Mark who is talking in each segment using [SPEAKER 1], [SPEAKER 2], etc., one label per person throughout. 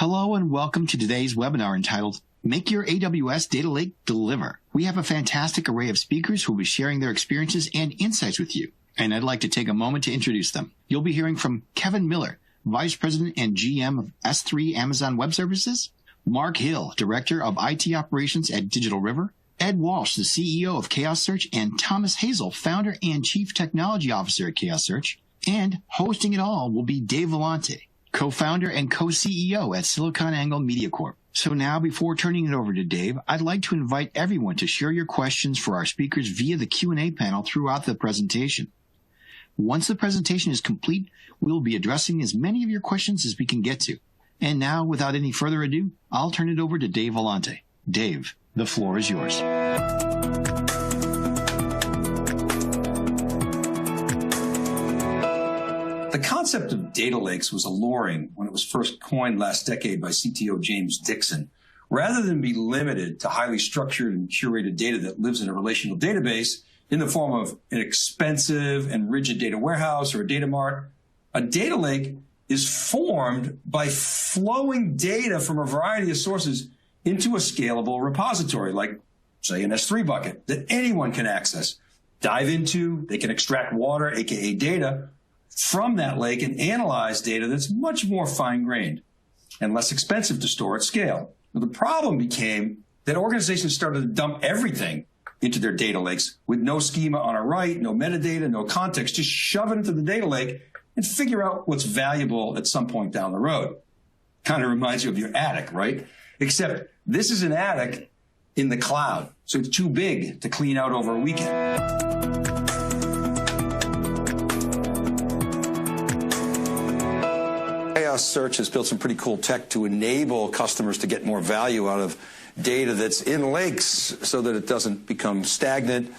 [SPEAKER 1] Hello and welcome to today's webinar entitled Make Your AWS Data Lake Deliver. We have a fantastic array of speakers who will be sharing their experiences and insights with you, and I'd like to take a moment to introduce them. You'll be hearing from Kevin Miller, Vice President and GM of S3 Amazon Web Services, Mark Hill, Director of IT Operations at Digital River, Ed Walsh, the CEO of Chaos Search, and Thomas Hazel, Founder and Chief Technology Officer at Chaos Search. And hosting it all will be Dave Vellante, co-founder and co-CEO at SiliconANGLE Media Corp. So now, before turning it over to Dave, I'd like to invite everyone to share your questions for our speakers via the Q&A panel throughout the presentation. Once the presentation is complete, we'll be addressing as many of your questions as we can get to. And now, without any further ado, I'll turn it over to Dave Vellante. Dave, the floor is yours.
[SPEAKER 2] The concept of data lakes was alluring when it was first coined last decade by CTO James Dixon. Rather than be limited to highly structured and curated data that lives in a relational database in the form of an expensive and rigid data warehouse or a data mart, a data lake is formed by flowing data from a variety of sources into a scalable repository, like, say, an S3 bucket that anyone can access, dive into. They can extract water, aka data, from that lake and analyze data that's much more fine-grained and less expensive to store at scale. Now, the problem became that organizations started to dump everything into their data lakes with no schema on a write, no metadata, no context, just shove it into the data lake and figure out what's valuable at some point down the road. Kind of reminds you of your attic, right? Except this is an attic in the cloud, so it's too big to clean out over a weekend. Chaos Search has built some pretty cool tech to enable customers to get more value out of data that's in lakes so that it doesn't become stagnant.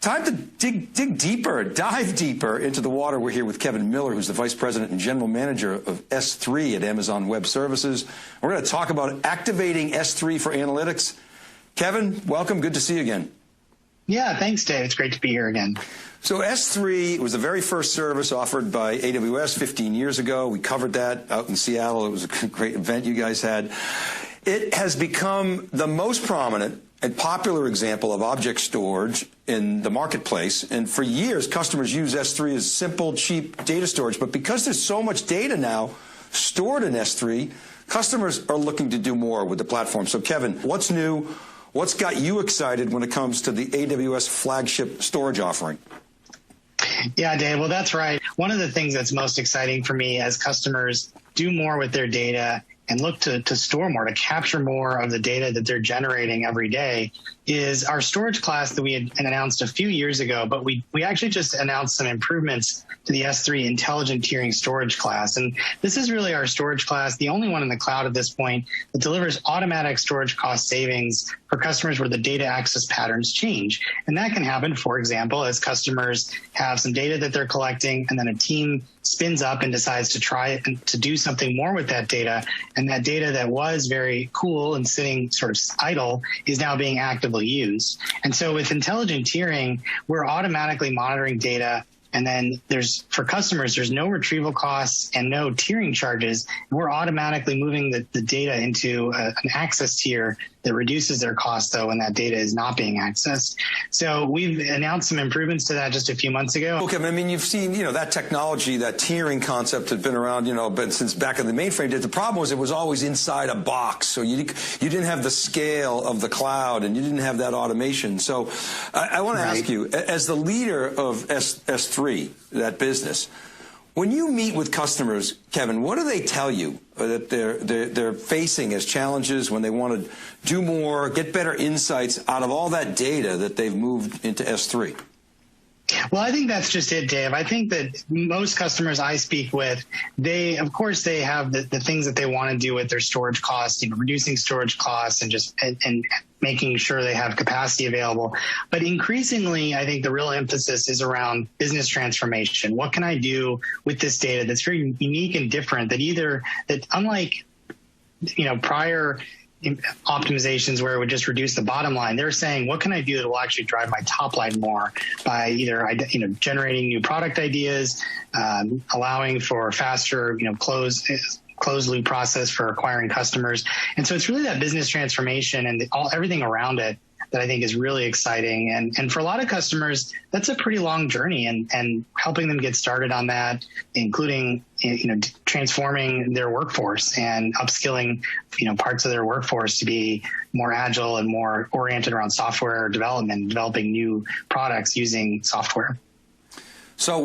[SPEAKER 2] Time to dig deeper, dive deeper into the water. We're here with Kevin Miller, who's the Vice President and General Manager of S3 at Amazon Web Services. We're going to talk about activating S3 for analytics. Kevin, welcome. Good to see you again.
[SPEAKER 3] Yeah, thanks, Dave. It's great to be here again.
[SPEAKER 2] So S3 was the very first service offered by AWS 15 years ago. We covered that out in Seattle. It was a great event you guys had. It has become the most prominent and popular example of object storage in the marketplace. And for years, customers use S3 as simple, cheap data storage. But because there's so much data now stored in S3, customers are looking to do more with the platform. So Kevin, what's new? What's got you excited when it comes to the AWS flagship storage offering?
[SPEAKER 3] Yeah, Dave, well, that's right. One of the things that's most exciting for me as customers do more with their data and look to store more, to capture more of the data that they're generating every day, is our storage class that we had announced a few years ago, but we actually just announced some improvements to the S3 intelligent tiering storage class. And this is really our storage class, the only one in the cloud at this point that delivers automatic storage cost savings for customers where the data access patterns change. And that can happen, for example, as customers have some data that they're collecting and then a team spins up and decides to try to do something more with that data. And that data that was very cool and sitting sort of idle is now being actively used. And so with intelligent tiering, we're automatically monitoring data. And then for customers, there's no retrieval costs and no tiering charges. We're automatically moving the data into an access tier that reduces their cost, though, when that data is not being accessed. So we've announced some improvements to that just a few months ago.
[SPEAKER 2] Okay, I mean, you've seen, that technology, that tiering concept had been around, but since back in the mainframe days. The problem was it was always inside a box. So you didn't have the scale of the cloud and you didn't have that automation. So I want to ask you, as the leader of S3, that business, when you meet with customers, Kevin, what do they tell you that they're facing as challenges when they want to do more, get better insights out of all that data that they've moved into S3?
[SPEAKER 3] Well, I think that's just it, Dave. I think that most customers I speak with, of course, they have the things that they want to do with their storage costs, reducing storage costs and making sure they have capacity available. But increasingly, I think the real emphasis is around business transformation. What can I do with this data that's very unique and different, that unlike prior optimizations where it would just reduce the bottom line. They're saying, what can I do that will actually drive my top line more by either generating new product ideas, allowing for faster close closed loop process for acquiring customers. And so it's really that business transformation and everything around it that I think is really exciting. And for a lot of customers, that's a pretty long journey, and helping them get started on that, including, transforming their workforce and upskilling, parts of their workforce to be more agile and more oriented around software development, developing new products using software.
[SPEAKER 2] So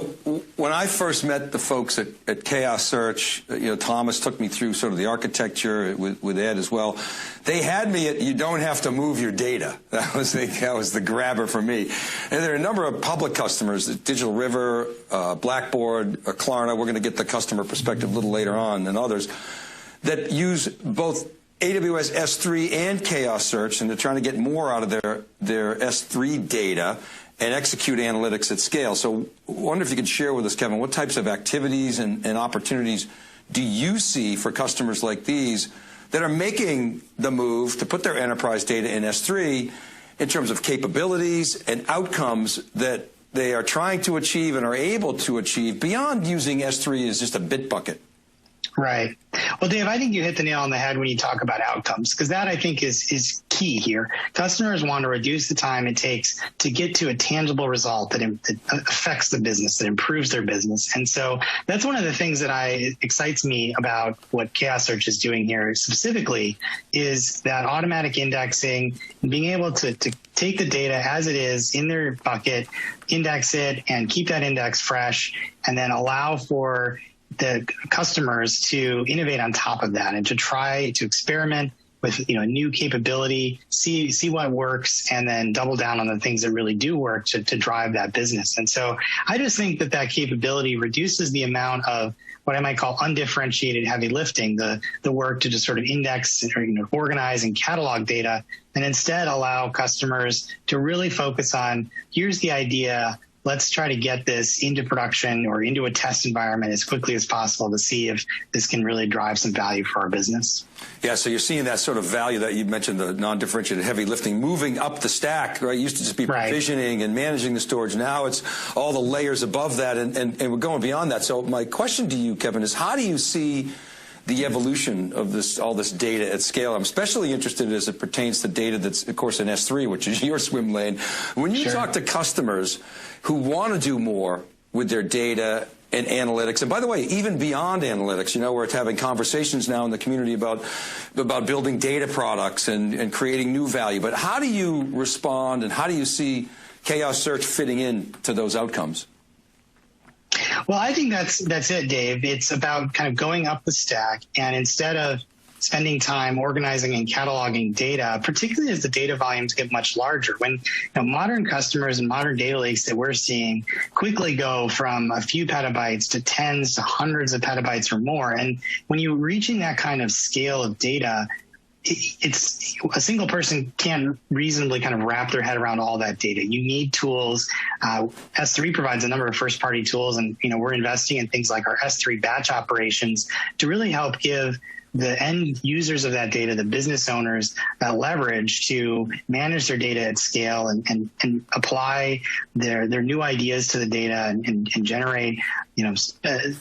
[SPEAKER 2] when I first met the folks at Chaos Search, Thomas took me through sort of the architecture with Ed as well. They had me at, you don't have to move your data. That was the grabber for me. And there are a number of public customers, Digital River, Blackboard, Klarna. We're going to get the customer perspective a little later on, and others that use both AWS S3 and Chaos Search, and they're trying to get more out of their S3 data and execute analytics at scale. So I wonder if you could share with us, Kevin, what types of activities and opportunities do you see for customers like these that are making the move to put their enterprise data in S3 in terms of capabilities and outcomes that they are trying to achieve and are able to achieve beyond using S3 as just a bit bucket?
[SPEAKER 3] Right. Well, Dave, I think you hit the nail on the head when you talk about outcomes, because that, I think, is key here. Customers want to reduce the time it takes to get to a tangible result that affects the business, that improves their business. And so that's one of the things that excites me about what Chaos Search is doing here specifically, is that automatic indexing and being able to take the data as it is in their bucket, index it, and keep that index fresh, and then allow for the customers to innovate on top of that and to try to experiment with a new capability, see what works, and then double down on the things that really do work to drive that business. And so I just think that capability reduces the amount of what I might call undifferentiated heavy lifting, the work to just sort of index or organize and catalog data, and instead allow customers to really focus on, here's the idea, let's try to get this into production or into a test environment as quickly as possible to see if this can really drive some value for our business.
[SPEAKER 2] Yeah, so you're seeing that sort of value that you mentioned, the non-differentiated heavy lifting, moving up the stack, right? It used to just be provisioning and managing the storage. Now it's all the layers above that, and we're going beyond that. So my question to you, Kevin, is how do you see the evolution of all this data at scale? I'm especially interested as it pertains to data that's, of course, in S3, which is your swim lane. When you talk to customers who want to do more with their data and analytics, and by the way, even beyond analytics, we're having conversations now in the community about building data products and creating new value. But how do you respond, and how do you see Chaos Search fitting in to those outcomes?
[SPEAKER 3] Well, I think that's it, Dave. It's about kind of going up the stack, and instead of spending time organizing and cataloging data, particularly as the data volumes get much larger, when modern customers and modern data lakes that we're seeing quickly go from a few petabytes to tens to hundreds of petabytes or more. And when you're reaching that kind of scale of data, it's a single person can't reasonably kind of wrap their head around all that data. You need tools. S3 provides a number of first-party tools, and we're investing in things like our S3 batch operations to really help give the end users of that data, the business owners, that leverage to manage their data at scale and apply their new ideas to the data and generate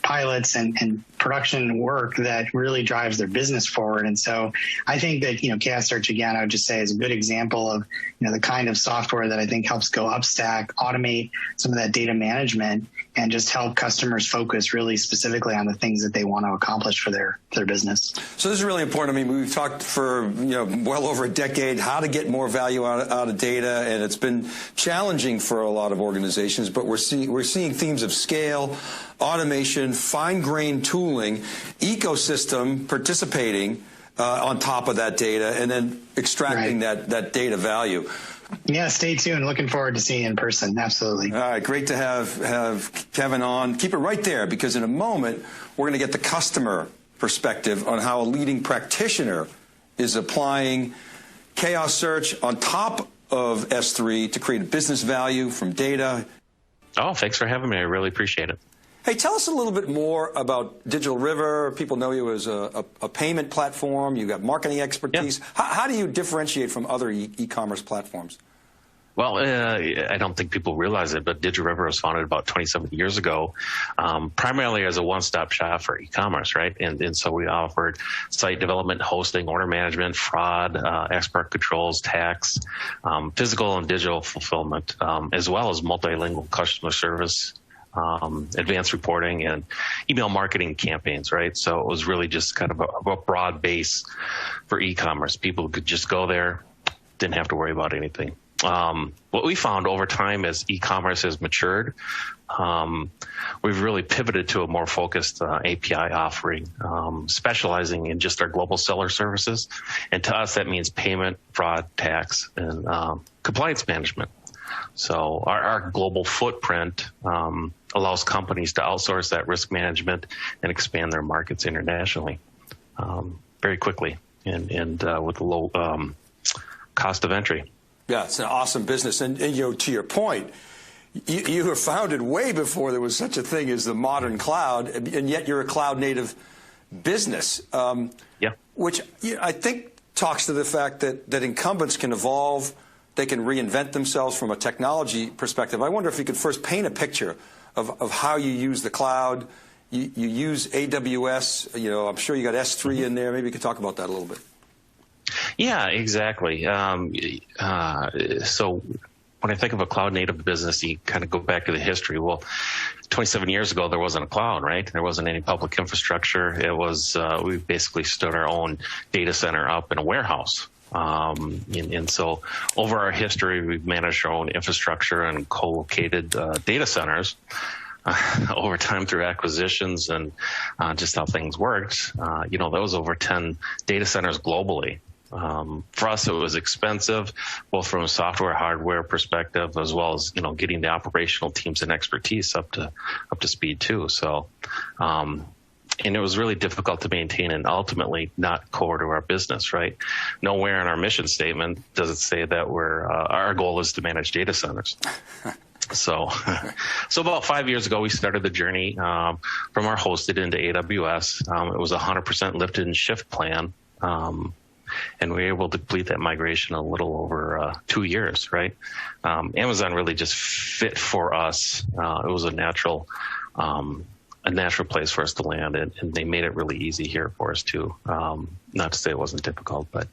[SPEAKER 3] pilots and production work that really drives their business forward. And so I think that Chaos Search, again, I would just say, is a good example of the kind of software that I think helps go upstack, automate some of that data management, and just help customers focus really specifically on the things that they want to accomplish for their business.
[SPEAKER 2] So this is really important. I mean, we've talked for well over a decade how to get more value out of data, and it's been challenging for a lot of organizations. But we're seeing themes of scale, automation, fine-grained tooling, ecosystem participating on top of that data, and then extracting that data value.
[SPEAKER 3] Yeah, stay tuned. Looking forward to seeing you in person. Absolutely. All
[SPEAKER 2] right, great to have Kevin on. Keep it right there, because in a moment we're going to get the customer perspective on how a leading practitioner is applying Chaos Search on top of S3 to create business value from data.
[SPEAKER 4] Oh, thanks for having me. I really appreciate it.
[SPEAKER 2] Hey, tell us a little bit more about Digital River. People know you as a payment platform. You've got marketing expertise.
[SPEAKER 4] Yeah.
[SPEAKER 2] How do you differentiate from other e-commerce platforms?
[SPEAKER 4] Well, I don't think people realize it, but DigiRiver was founded about 27 years ago, primarily as a one-stop shop for e-commerce, right? And so we offered site development, hosting, order management, fraud, export controls, tax, physical and digital fulfillment, as well as multilingual customer service, advanced reporting, and email marketing campaigns, right? So it was really just kind of a broad base for e-commerce. People could just go there, didn't have to worry about anything. What we found over time as e-commerce has matured, we've really pivoted to a more focused API offering, specializing in just our global seller services. And to us, that means payment, fraud, tax, and compliance management. So our global footprint allows companies to outsource that risk management and expand their markets internationally very quickly and with a low cost of entry.
[SPEAKER 2] Yeah, it's an awesome business. And to your point, you were founded way before there was such a thing as the modern cloud, and yet you're a cloud native business. Which I think talks to the fact that incumbents can evolve, they can reinvent themselves from a technology perspective. I wonder if you could first paint a picture of how you use the cloud. You use AWS, I'm sure you got S3 in there. Maybe you could talk about that a little bit.
[SPEAKER 4] Yeah, exactly. So when I think of a cloud native business, you kind of go back to the history. Well, 27 years ago, there wasn't a cloud, right? There wasn't any public infrastructure. It was, we basically stood our own data center up in a warehouse. And so over our history, we've managed our own infrastructure and co-located data centers. Over time through acquisitions and just how things worked, there was over 10 data centers globally. For us, it was expensive, both from a software, hardware perspective, as well as getting the operational teams and expertise up to speed too. So, and it was really difficult to maintain and ultimately not core to our business, right? Nowhere in our mission statement does it say that our goal is to manage data centers. So about 5 years ago, we started the journey from our hosted into AWS. It was a 100% lift and shift plan. And we were able to complete that migration a little over 2 years, right? Amazon really just fit for us. It was a natural place for us to land, and they made it really easy here for us too. Not to say it wasn't difficult, but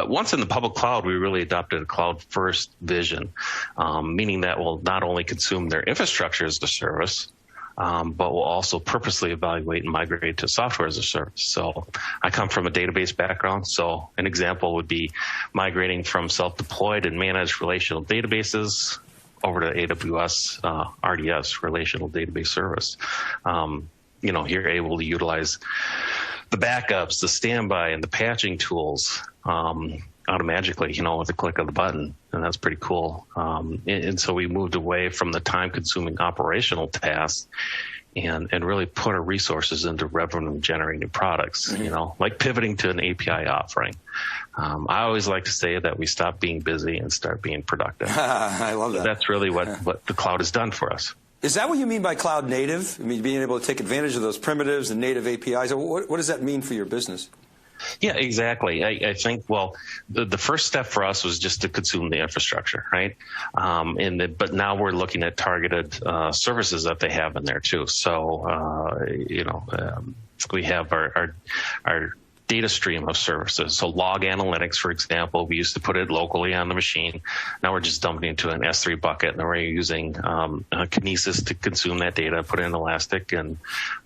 [SPEAKER 4] once in the public cloud, we really adopted a cloud-first vision, meaning that we'll not only consume their infrastructure as a service, but we'll also purposely evaluate and migrate to software as a service. So I come from a database background. So an example would be migrating from self-deployed and managed relational databases over to AWS RDS, Relational Database Service. You're able to utilize the backups, the standby, and the patching tools automatically, with a click of the button, and that's pretty cool. And so we moved away from the time-consuming operational tasks and really put our resources into revenue-generating products, like pivoting to an API offering. I always like to say that we stop being busy and start being productive.
[SPEAKER 2] I love that.
[SPEAKER 4] That's really what the cloud has done for us.
[SPEAKER 2] Is that what you mean by cloud native? I mean, being able to take advantage of those primitives and native APIs. What does that mean for your business?
[SPEAKER 4] Yeah, exactly. I think, the first step for us was just to consume the infrastructure, right? But now we're looking at targeted services that they have in there too. So, we have our data stream of services. So log analytics, for example, we used to put it locally on the machine. Now we're just dumping it into an S3 bucket, and then we're using Kinesis to consume that data, put it in Elastic, and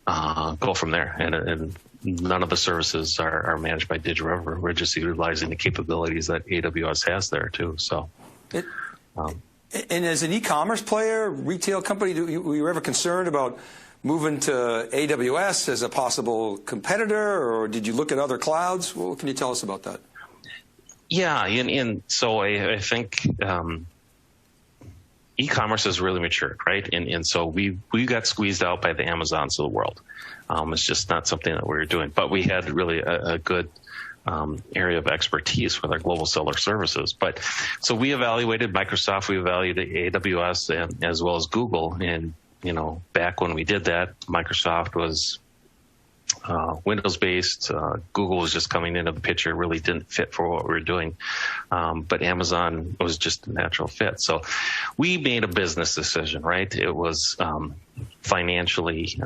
[SPEAKER 4] go from there. And none of the services are managed by DigiRiver. We're just utilizing the capabilities that AWS has there too. So,
[SPEAKER 2] and as an e-commerce player, retail company, were you ever concerned about moving to AWS as a possible competitor, or did you look at other clouds? What can you tell us about that?
[SPEAKER 4] Yeah, and so I think e-commerce has really matured, right? And so we got squeezed out by the Amazons of the world. It's just not something that we were doing, but we had really a good area of expertise with our global seller services. But so we evaluated Microsoft, we evaluated AWS, and as well as Google. And back when we did that, Microsoft was Windows-based. Google was just coming into the picture, really didn't fit for what we were doing. But Amazon was just a natural fit. So we made a business decision, right? It was financially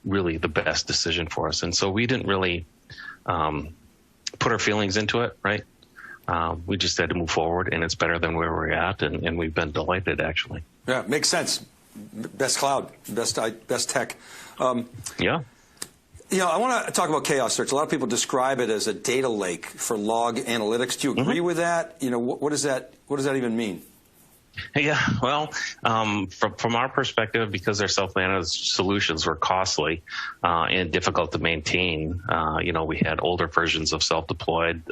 [SPEAKER 4] really the best decision for us. And so we didn't really put our feelings into it, right? We just had to move forward, and it's better than where we're at, and we've been delighted, actually.
[SPEAKER 2] Yeah, makes sense. Best cloud, best tech.
[SPEAKER 4] Yeah.
[SPEAKER 2] I want to talk about Chaos Search. A lot of people describe it as a data lake for log analytics. Do you agree with that? What does that even mean?
[SPEAKER 4] Yeah, well, from our perspective, because their self-managed solutions were costly and difficult to maintain, we had older versions of self-deployed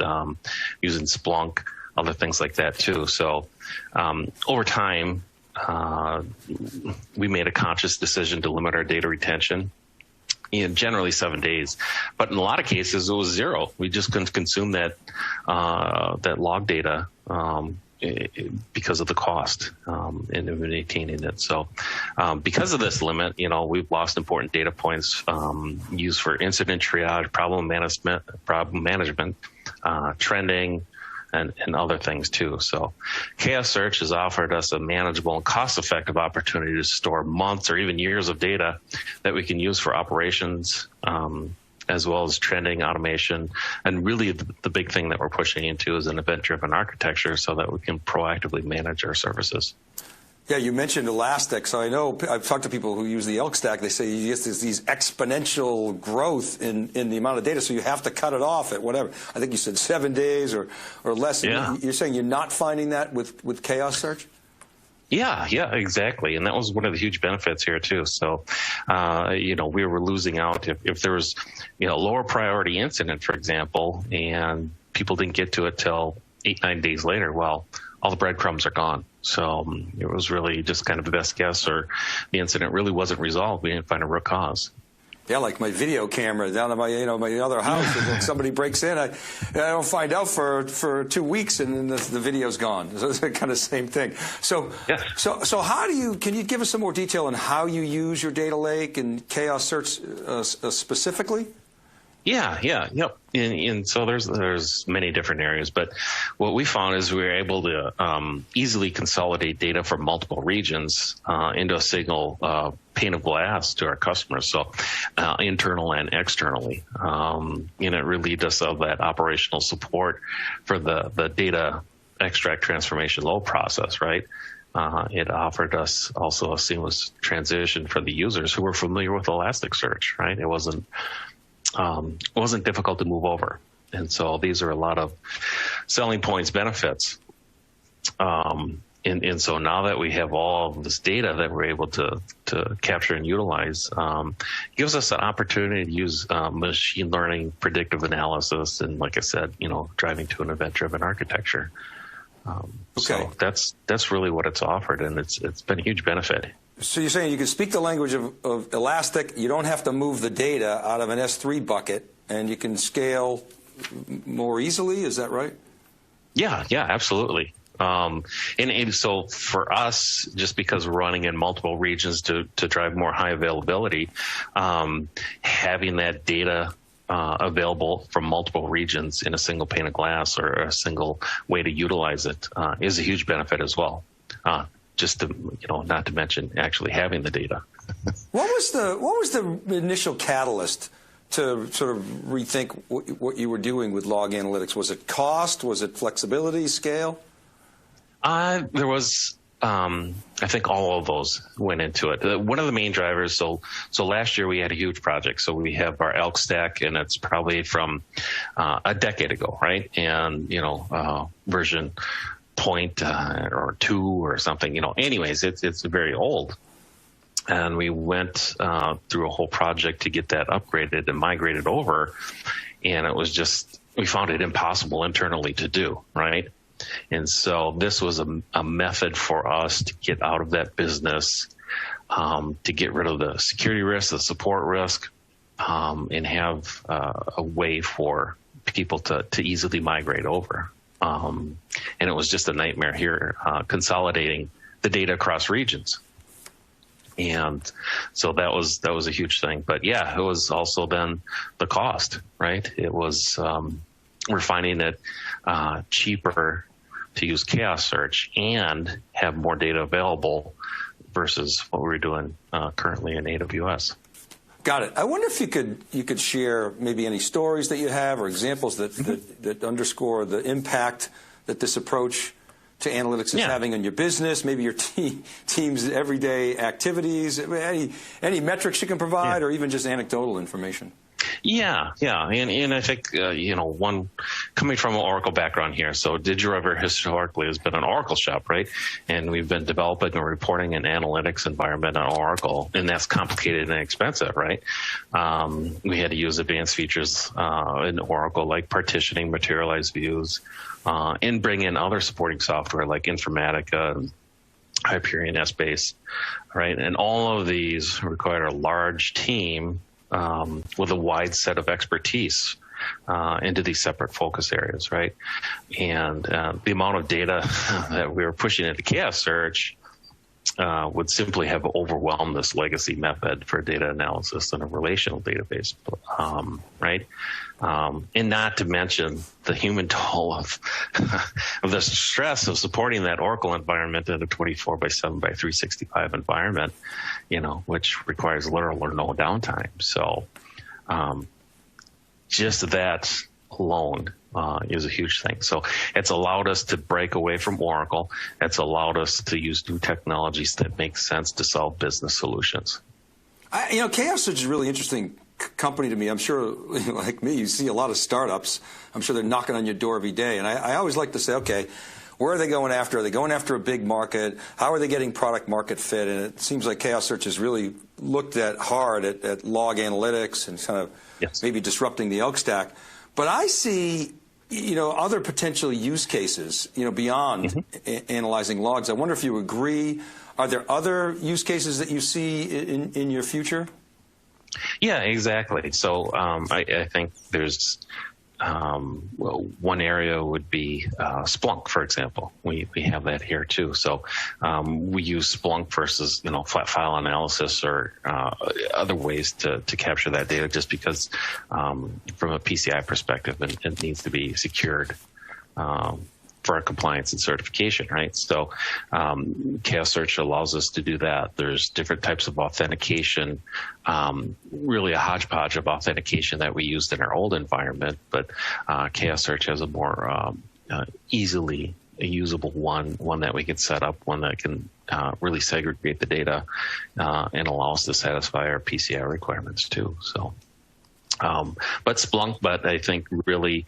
[SPEAKER 4] using Splunk, other things like that too. So over time, we made a conscious decision to limit our data retention. Generally 7 days, but in a lot of cases it was 0. We just couldn't consume that log data because of the cost in maintaining it. So because of this limit, we've lost important data points used for incident triage, problem management, trending, and other things too. So Chaos Search has offered us a manageable and cost-effective opportunity to store months or even years of data that we can use for operations, as well as trending, automation. And really the big thing that we're pushing into is an event-driven architecture so that we can proactively manage our services.
[SPEAKER 2] Yeah, you mentioned Elastic. So I know I've talked to people who use the Elk Stack. They say you get these exponential growth in the amount of data, so you have to cut it off at whatever. I think you said 7 days or less.
[SPEAKER 4] Yeah.
[SPEAKER 2] You're saying you're not finding that with Chaos Search?
[SPEAKER 4] Yeah, exactly. And that was one of the huge benefits here too. So, we were losing out if there was, lower priority incident, for example, and people didn't get to it till 8-9 days later. Well, all the breadcrumbs are gone. So it was really just kind of the best guess, or the incident really wasn't resolved. We didn't find a root cause. Yeah,
[SPEAKER 2] like my video camera down at my other house. If somebody breaks in, I don't find out for 2 weeks, and then the video's gone. So it's kind of same thing. So,
[SPEAKER 4] yeah.
[SPEAKER 2] So can you give us some more detail on how you use your data lake and Chaos Search specifically?
[SPEAKER 4] Yep. And so there's many different areas, but what we found is we were able to easily consolidate data from multiple regions into a single pane of glass to our customers, so internal and externally. And it relieved us of that operational support for the data extract, transformation, load process, right? It offered us also a seamless transition for the users who were familiar with Elasticsearch, right? It wasn't difficult to move over. And so these are a lot of selling points, benefits. And so now that we have all of this data that we're able to capture and utilize, gives us an opportunity to use machine learning, predictive analysis, and like I said, driving to an event-driven architecture. So that's really what it's offered, and it's been a huge benefit.
[SPEAKER 2] So you're saying you can speak the language of Elastic, you don't have to move the data out of an S3 bucket, and you can scale more easily, is that right? Yeah,
[SPEAKER 4] absolutely. And so for us, just because we're running in multiple regions to drive more high availability, having that data available from multiple regions in a single pane of glass or a single way to utilize it is a huge benefit as well. Just to, not to mention actually having the data.
[SPEAKER 2] What was the initial catalyst to sort of rethink what you were doing with log analytics? Was it cost? Was it flexibility, scale?
[SPEAKER 4] There was, I think all of those went into it. One of the main drivers, so last year we had a huge project. So we have our Elk Stack, and it's probably from a decade ago, right? And, version 0.2 or something, anyways, it's very old. And we went through a whole project to get that upgraded and migrated over. And it was just, we found it impossible internally to do, right? And so this was a method for us to get out of that business, to get rid of the security risk, the support risk, and have a way for people to easily migrate over. And it was just a nightmare here, consolidating the data across regions. And so that was a huge thing. But yeah, it was also then the cost, right? It was, we're finding it cheaper to use Chaos Search and have more data available versus what we're doing currently in AWS.
[SPEAKER 2] Got it. I wonder if you could share maybe any stories that you have or examples that underscore the impact that this approach to analytics is having on your business, maybe your team's everyday activities, any metrics you can provide, or even just anecdotal information.
[SPEAKER 4] Yeah. And I think, one coming from an Oracle background here. So DigitalRiver historically has been an Oracle shop, right? And we've been developing and reporting an analytics environment on Oracle, and that's complicated and expensive, right? We had to use advanced features in Oracle like partitioning, materialized views, and bring in other supporting software like Informatica, Hyperion, Essbase, right? And all of these require a large team with a wide set of expertise into these separate focus areas, right? And the amount of data that we were pushing into Chaos Search would simply have overwhelmed this legacy method for data analysis in a relational database, right? And not to mention the human toll of the stress of supporting that Oracle environment in a 24/7/365 environment, which requires little or no downtime. So just that alone is a huge thing. So it's allowed us to break away from Oracle. It's allowed us to use new technologies that make sense to solve business solutions.
[SPEAKER 2] Chaos Search is a really interesting company to me. I'm sure, like me, you see a lot of startups. I'm sure they're knocking on your door every day. And I always like to say, okay, where are they going after? Are they going after a big market? How are they getting product market fit? And it seems like Chaos Search has really looked hard at log analytics and kind of maybe disrupting the elk stack. But I see, other potential use cases, beyond analyzing logs. I wonder if you agree. Are there other use cases that you see in your future?
[SPEAKER 4] Yeah, exactly. So I think there's one area would be Splunk, for example. We have that here too. So we use Splunk versus flat file analysis or other ways to capture that data, just because from a PCI perspective, it needs to be secured for our compliance and certification, right? So Chaos Search allows us to do that. There's different types of authentication, really a hodgepodge of authentication that we used in our old environment, but Chaos Search has a more easily usable one that we can set up, one that can really segregate the data and allow us to satisfy our PCI requirements too. So. But Splunk, I think really,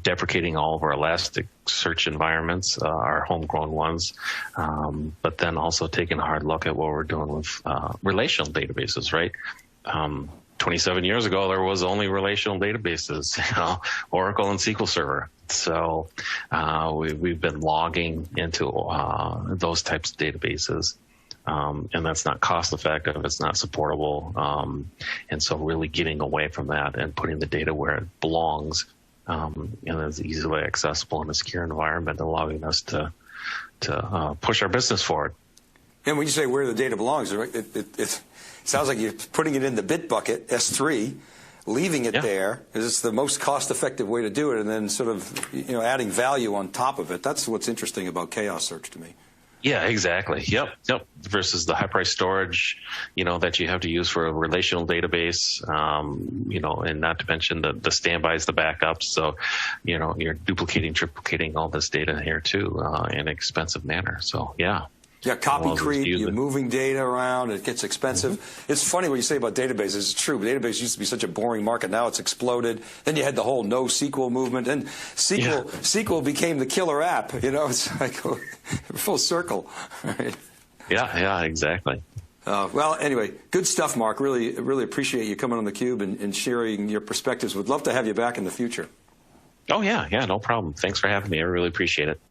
[SPEAKER 4] deprecating all of our Elasticsearch environments, our homegrown ones, but then also taking a hard look at what we're doing with relational databases, right? 27 years ago, there was only relational databases, Oracle and SQL Server. So we've been logging into those types of databases. And that's not cost effective, it's not supportable. And so really getting away from that and putting the data where it belongs, and it's easily accessible in a secure environment, allowing us to push our business forward.
[SPEAKER 2] And when you say where the data belongs, it sounds like you're putting it in the bit bucket, S3, leaving it there, because it's the most cost-effective way to do it, and then sort of adding value on top of it. That's what's interesting about Chaos Search to me.
[SPEAKER 4] Yeah, exactly. Yep. Versus the high price storage, that you have to use for a relational database, and not to mention the standbys, the backups. So, you're duplicating, triplicating all this data here too, in an expensive manner. So, yeah.
[SPEAKER 2] Yeah, copy creep, you're moving data around, it gets expensive. It's funny what you say about databases. It's true. Database used to be such a boring market. Now it's exploded. Then you had the whole NoSQL movement, and SQL became the killer app. It's like full circle. Right?
[SPEAKER 4] Yeah, exactly.
[SPEAKER 2] Well, anyway, good stuff, Mark. Really, really appreciate you coming on theCUBE and sharing your perspectives. Would love to have you back in the future.
[SPEAKER 4] Oh, yeah, no problem. Thanks for having me. I really appreciate it.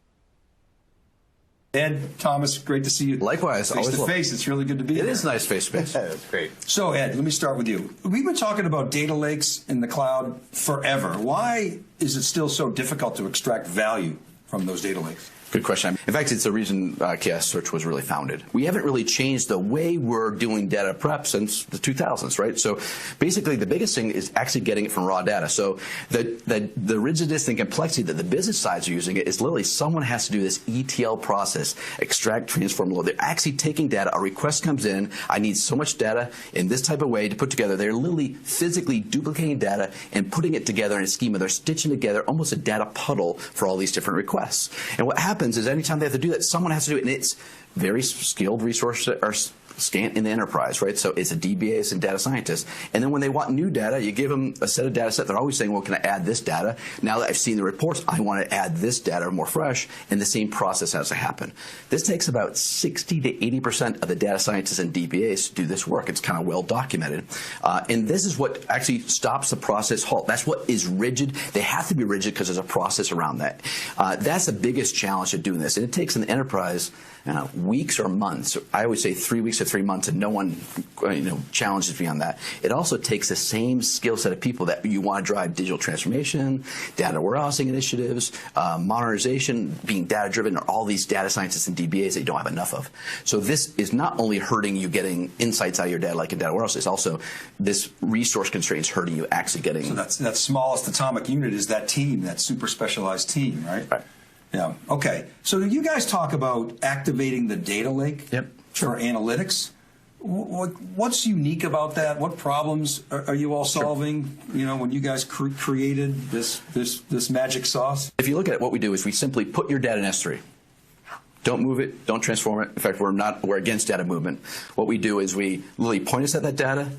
[SPEAKER 2] Ed, Thomas, great to see you.
[SPEAKER 5] Likewise.
[SPEAKER 2] Face to face. It's really good to be here.
[SPEAKER 5] It is nice face to face.
[SPEAKER 2] It's great. So, Ed, let me start with you. We've been talking about data lakes in the cloud forever. Why is it still so difficult to extract value from those data lakes?
[SPEAKER 5] Good question. In fact, it's the reason Chaos Search was really founded. We haven't really changed the way we're doing data prep since the 2000s, right? So basically, the biggest thing is actually getting it from raw data. So the rigidness and complexity that the business sides are using it is literally someone has to do this ETL process, extract, transform, load. They're actually taking data. A request comes in. I need so much data in this type of way to put together. They're literally physically duplicating data and putting it together in a schema. They're stitching together almost a data puddle for all these different requests. And what happens is anytime they have to do that, someone has to do it, and it's very skilled resources are scant in the enterprise, right? So it's a DBAs and data scientists. And then when they want new data, you give them a set of data set. They're always saying, well, can I add this data? Now that I've seen the reports, I want to add this data more fresh, and the same process has to happen. This takes about 60 to 80% of the data scientists and DBAs to do this work. It's kind of well documented. And this is what actually stops the process halt. That's what is rigid. They have to be rigid because there's a process around that. That's the biggest challenge of doing this. And it takes an enterprise weeks or months. I always say 3 weeks to 3 months, and no one challenges me on that. It also takes the same skill set of people that you want to drive digital transformation, data warehousing initiatives, modernization, being data-driven, or all these data scientists and DBAs that you don't have enough of. So this is not only hurting you getting insights out of your data like in data warehouse, it's also this resource constraints hurting you actually getting.
[SPEAKER 2] So that smallest atomic unit is that team, that super specialized team, right?
[SPEAKER 5] Right.
[SPEAKER 2] Yeah. Okay. So you guys talk about activating the data lake for analytics. What's unique about that? What problems are you all solving? When you guys created this magic sauce.
[SPEAKER 5] If you look at it, what we do is we simply put your data in S3. Don't move it. Don't transform it. In fact, we're against data movement. What we do is we literally point us at that data,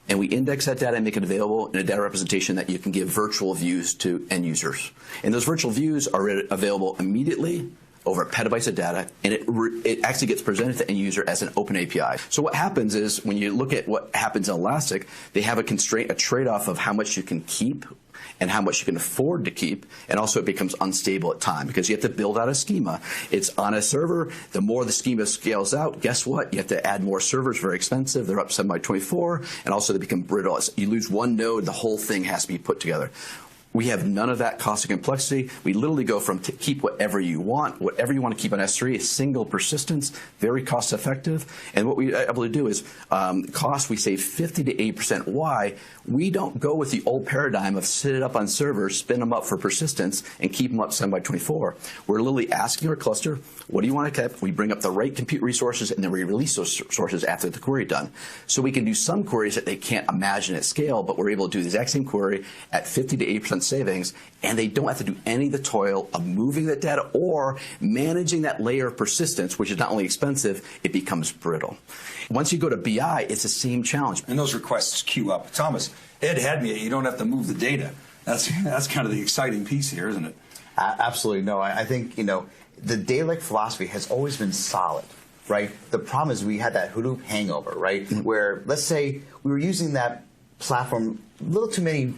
[SPEAKER 5] and we index that data and make it available in a data representation that you can give virtual views to end users. And those virtual views are available immediately over petabytes of data, and it actually gets presented to end user as an open API. So what happens is when you look at what happens in Elastic, they have a constraint, a trade-off of how much you can keep and how much you can afford to keep, and also it becomes unstable at time because you have to build out a schema. It's on a server. The more the schema scales out, guess what? You have to add more servers, very expensive. They're up 7 by 24, and also they become brittle. You lose one node, the whole thing has to be put together. We have none of that cost and complexity. We literally go from keep whatever you want to keep on S3 is single persistence, very cost effective. And what we're able to do is cost, we save 50 to 80%. Why? We don't go with the old paradigm of sit it up on servers, spin them up for persistence, and keep them up 7 by 24. We're literally asking our cluster, what do you want to keep? We bring up the right compute resources, and then we release those sources after the query done. So we can do some queries that they can't imagine at scale, but we're able to do the exact same query at 50 to 80% savings, and they don't have to do any of the toil of moving that data or managing that layer of persistence, which is not only expensive, it becomes brittle. Once you go to BI, it's the same challenge.
[SPEAKER 2] And those requests queue up. Thomas, Ed had me. You don't have to move the data. That's kind of the exciting piece here, isn't it?
[SPEAKER 6] Absolutely. No, I think, the data lake philosophy has always been solid, right? The problem is we had that Hadoop hangover, right? Mm-hmm. Where, let's say, we were using that platform a little too many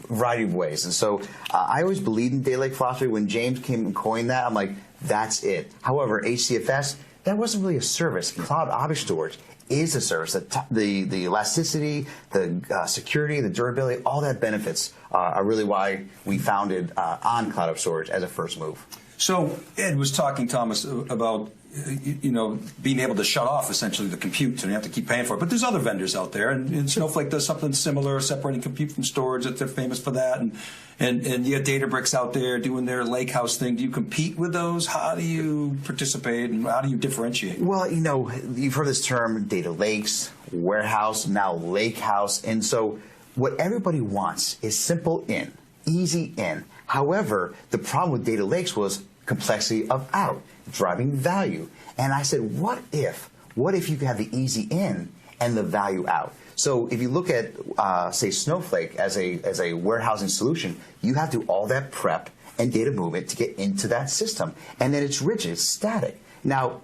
[SPEAKER 6] variety of ways. And so I always believed in data lake philosophy. When James came and coined that, I'm like, that's it. However, HDFS, that wasn't really a service. Cloud Object Storage is a service. The elasticity, the security, the durability, all that benefits are really why we founded on Cloud Object Storage as a first move.
[SPEAKER 2] So Ed was talking, Thomas, about being able to shut off essentially the compute, so you have to keep paying for it. But there's other vendors out there, and Snowflake does something similar, separating compute from storage. That they're famous for that, and you have Databricks out there doing their lakehouse thing. Do you compete with those? How do you participate, and how do you differentiate?
[SPEAKER 6] Well, you've heard this term, data lakes, warehouse, now lakehouse, and so what everybody wants is simple in, easy in. However, the problem with data lakes was complexity of out, driving value. And I said, what if you could have the easy in and the value out? So if you look at, say, Snowflake as a warehousing solution, you have to do all that prep and data movement to get into that system. And then it's rigid, it's static. Now,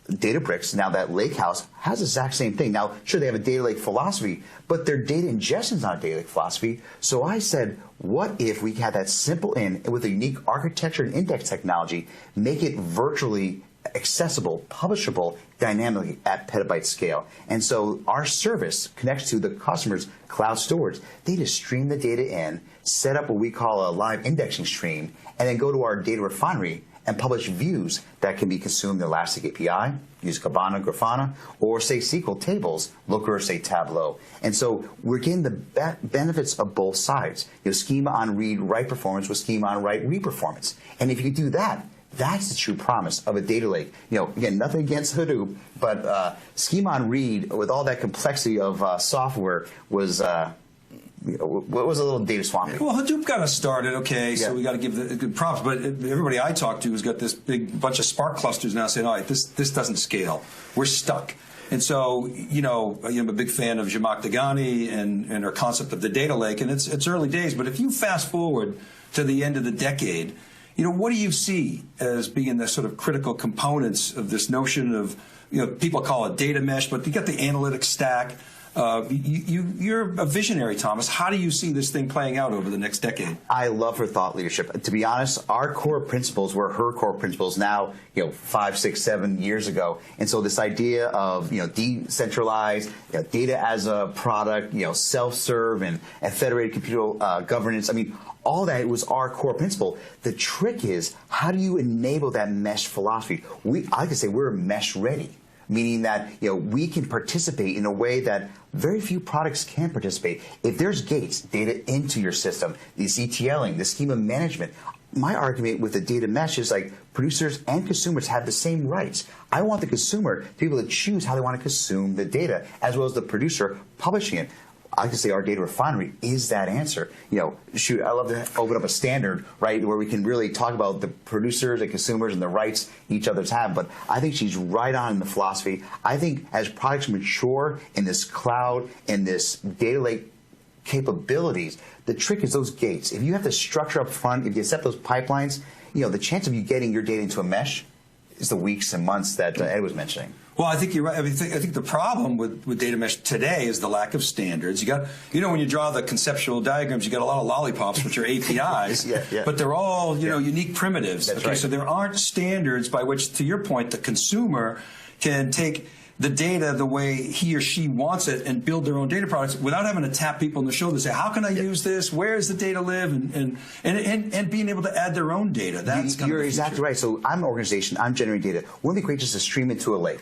[SPEAKER 6] Databricks, now that lakehouse, has the exact same thing. Now, sure, they have a data lake philosophy, but their data ingestion is not a data lake philosophy. So I said, what if we had that simple in with a unique architecture and index technology, make it virtually accessible, publishable, dynamically at petabyte scale? And so our service connects to the customer's cloud storage. They just stream the data in, set up what we call a live indexing stream, and then go to our data refinery and publish views that can be consumed in Elastic API, use Kibana, Grafana, or say SQL tables, Looker, or say Tableau. And so we're getting the benefits of both sides. Schema on read, write performance with schema on write, read performance. And if you do that, that's the true promise of a data lake. Again, nothing against Hadoop, but schema on read with all that complexity of software was was a little data swampy.
[SPEAKER 2] Well, Hadoop got us started, okay, so we got to give the good props. But everybody I talk to has got this big bunch of Spark clusters now saying, all right, this doesn't scale. We're stuck. And so, I'm a big fan of Zhamak Dehghani and our concept of the data lake, and it's early days. But if you fast forward to the end of the decade, what do you see as being the sort of critical components of this notion of, people call it data mesh, but you got the analytics stack. You're a visionary, Thomas. How do you see this thing playing out over the next decade?
[SPEAKER 6] I love her thought leadership. To be honest, our core principles were her core principles now, 5, 6, 7 years ago. And so this idea of, decentralized, data as a product, self-serve and federated computer governance, all that was our core principle. The trick is, how do you enable that mesh philosophy? I could say we're mesh ready, meaning that we can participate in a way that very few products can participate. If there's gates, data into your system, this ETLing, the schema management, my argument with the data mesh is like producers and consumers have the same rights. I want the consumer to be able to choose how they want to consume the data, as well as the producer publishing it. I can say our data refinery is that answer. I love to open up a standard, right, where we can really talk about the producers and consumers and the rights each other's have. But I think she's right on in the philosophy. I think as products mature in this cloud and this data lake capabilities, the trick is those gates. If you have the structure up front, if you set those pipelines, the chance of you getting your data into a mesh is the weeks and months that Ed was mentioning.
[SPEAKER 2] Well, I think you're right. I think the problem with data mesh today is the lack of standards. You got, when you draw the conceptual diagrams, you got a lot of lollipops, which are APIs, but they're all, unique primitives.
[SPEAKER 6] That's right.
[SPEAKER 2] So there aren't standards by which, to your point, the consumer can take the data the way he or she wants it and build their own data products without having to tap people on the shoulder and say, how can I use this? Where does the data live? And being able to add their own data. That's
[SPEAKER 6] You're exactly right. So I'm an organization. I'm generating data. Wouldn't it be great just to stream into a lake?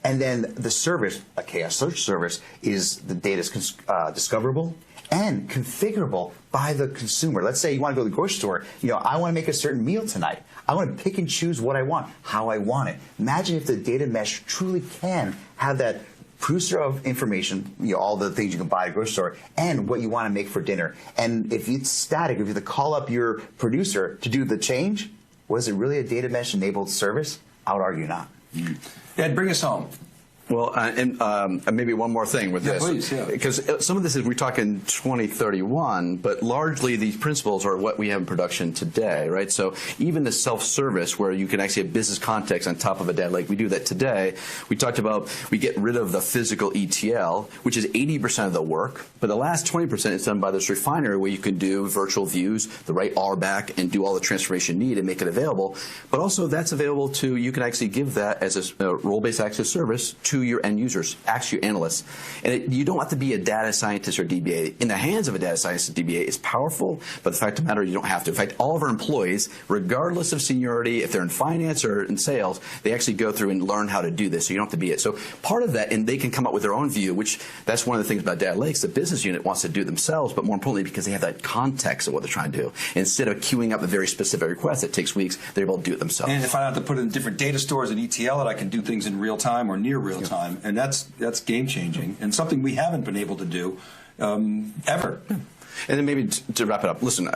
[SPEAKER 6] And then the service, a chaos search service, is the data is discoverable and configurable by the consumer. Let's say you want to go to the grocery store. I want to make a certain meal tonight. I want to pick and choose what I want, how I want it. Imagine if the data mesh truly can have that producer of information, all the things you can buy at a grocery store, and what you want to make for dinner. And if it's static, if you have to call up your producer to do the change, was it really a data mesh enabled service? I would argue not.
[SPEAKER 2] Ed, bring us home.
[SPEAKER 5] Well, and maybe one more thing with this.
[SPEAKER 2] Please,
[SPEAKER 5] because some of this is, we're talking 2031, but largely these principles are what we have in production today, right? So even the self-service, where you can actually have business context on top of a data lake, we do that today. We talked about, we get rid of the physical ETL, which is 80% of the work, but the last 20% is done by this refinery, where you can do virtual views, the right RBAC, and do all the transformation need and make it available. But also that's available to, you can actually give that as a role-based access service to your end users, actually your analysts. And you don't have to be a data scientist or DBA. In the hands of a data scientist or DBA, it's powerful, but the fact of the matter, you don't have to. In fact, all of our employees, regardless of seniority, if they're in finance or in sales, they actually go through and learn how to do this, so you don't have to be it. So part of that, and they can come up with their own view, which that's one of the things about data lakes. The business unit wants to do it themselves, but more importantly, because they have that context of what they're trying to do. Instead of queuing up a very specific request that takes weeks, they're able to do it themselves.
[SPEAKER 2] And if I have to put it in different data stores and ETL it, I can do things in real time or near real time. And that's game changing and something we haven't been able to do ever.
[SPEAKER 5] And then maybe to wrap it up, listen,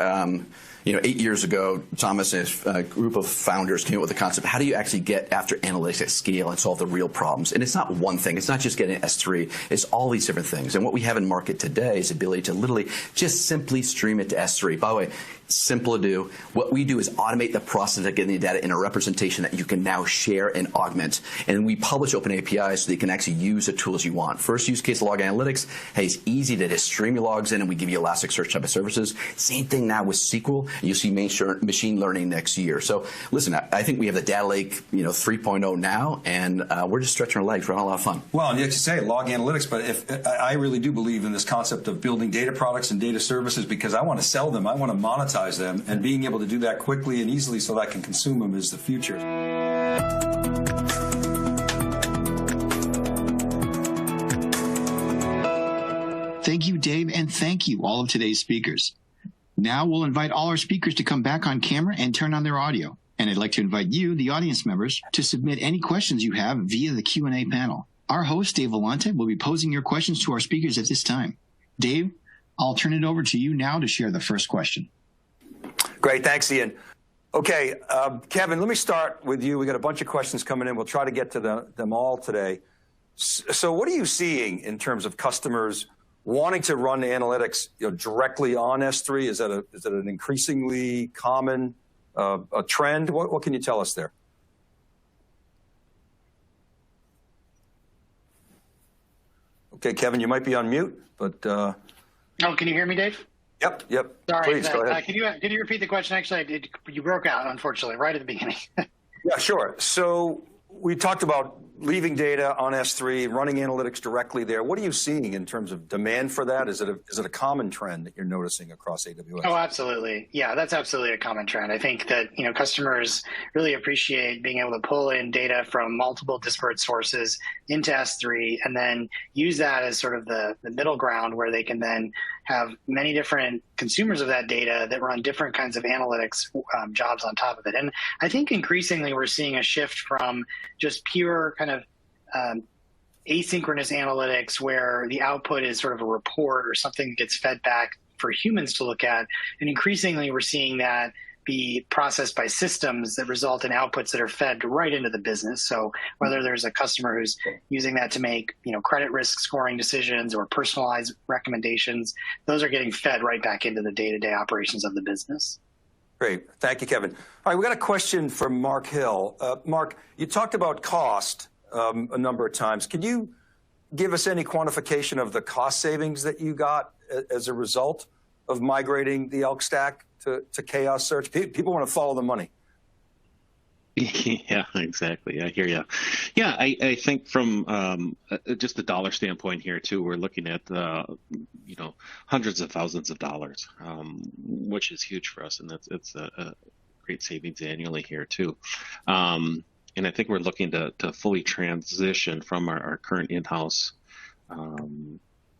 [SPEAKER 5] 8 years ago, Thomas and his group of founders came up with the concept, how do you actually get after analytics at scale and solve the real problems? And it's not one thing. It's not just getting S3. It's all these different things. And what we have in market today is the ability to literally just simply stream it to S3. By the way, simple to do. What we do is automate the process of getting the data in a representation that you can now share and augment. And we publish open APIs so that you can actually use the tools you want. First use case, log analytics. Hey, it's easy to just stream your logs in, and we give you Elasticsearch type of services. Same thing now with SQL. You'll see machine learning next year. So listen, I think we have the data lake 3.0 now, and we're just stretching our legs. We're having a lot of fun.
[SPEAKER 2] Well, and you have to say log analytics, but if I really do believe in this concept of building data products and data services, because I want to sell them, I want to monetize them, and being able to do that quickly and easily so that I can consume them is the future.
[SPEAKER 1] Thank you, Dave, and thank you, all of today's speakers. Now we'll invite all our speakers to come back on camera and turn on their audio. And I'd like to invite you, the audience members, to submit any questions you have via the Q&A panel. Our host, Dave Vellante, will be posing your questions to our speakers at this time. Dave, I'll turn it over to you now to share the first question.
[SPEAKER 2] Great, thanks, Ian. Okay, Kevin, let me start with you. We got a bunch of questions coming in. We'll try to get to them all today. So what are you seeing in terms of customers wanting to run analytics directly on S3? Is that an increasingly common a trend? What can you tell us there? Okay, Kevin, you might be on mute, but...
[SPEAKER 3] Oh, can you hear me, Dave?
[SPEAKER 2] Yep.
[SPEAKER 3] Sorry,
[SPEAKER 2] please, go ahead.
[SPEAKER 3] Can you repeat the question? Actually, you broke out, unfortunately, right at the beginning.
[SPEAKER 2] Yeah, sure. So we talked about leaving data on S3, running analytics directly there. What are you seeing in terms of demand for that? Is it a common trend that you're noticing across AWS?
[SPEAKER 3] Oh, absolutely. Yeah, that's absolutely a common trend. I think that customers really appreciate being able to pull in data from multiple disparate sources into S3 and then use that as sort of the middle ground where they can then have many different consumers of that data that run different kinds of analytics jobs on top of it. And I think increasingly we're seeing a shift from just pure kind of asynchronous analytics where the output is sort of a report or something that gets fed back for humans to look at. And increasingly we're seeing that be processed by systems that result in outputs that are fed right into the business. So whether there's a customer who's using that to make credit risk scoring decisions or personalized recommendations, those are getting fed right back into the day-to-day operations of the business.
[SPEAKER 2] Great. Thank you, Kevin. All right, we got a question from Mark Hill. Mark, you talked about cost a number of times. Can you give us any quantification of the cost savings that you got as a result of migrating the Elk Stack to Chaos Search? People want to follow the money.
[SPEAKER 4] Yeah, exactly. I hear you. Yeah, I think from just the dollar standpoint here too, we're looking at hundreds of thousands of dollars, which is huge for us, and it's a great savings annually here too. And I think we're looking to fully transition from our current in-house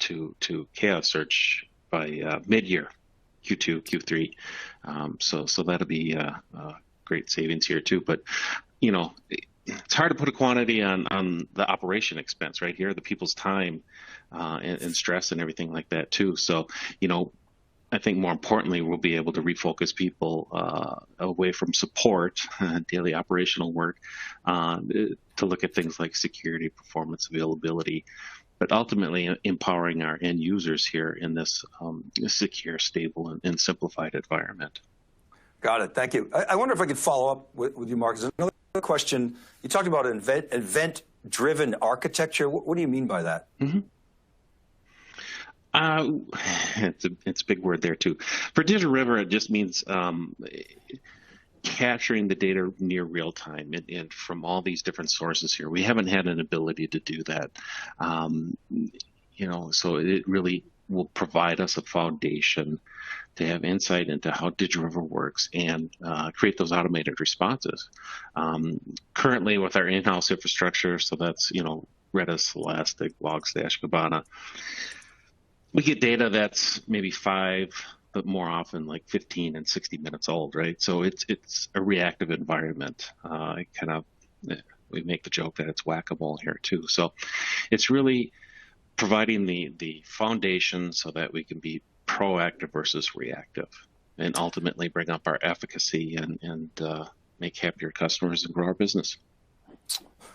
[SPEAKER 4] to Chaos Search by mid-year, Q2, Q3. So that'll be great savings here too. But it's hard to put a quantity on the operation expense right here, the people's time and stress and everything like that too. So I think more importantly, we'll be able to refocus people away from support, daily operational work, to look at things like security, performance, availability, but ultimately empowering our end users here in this secure, stable, and simplified environment.
[SPEAKER 2] Got it. Thank you. I wonder if I could follow up with you, Mark. There's another question. You talked about event-driven architecture. What do you mean by that?
[SPEAKER 4] Mm-hmm. It's a big word there too. For Digital River, it just means capturing the data near real time and from all these different sources here. We haven't had an ability to do that. So it really will provide us a foundation to have insight into how Digital River works and create those automated responses. Currently with our in-house infrastructure, so that's, Redis, Elastic, Logstash, Kibana, we get data that's maybe 5, but more often like 15 and 60 minutes old, right? So it's a reactive environment. We make the joke that it's whack-a-mole here too. So it's really providing the foundation so that we can be proactive versus reactive and ultimately bring up our efficacy and make happier customers and grow our business.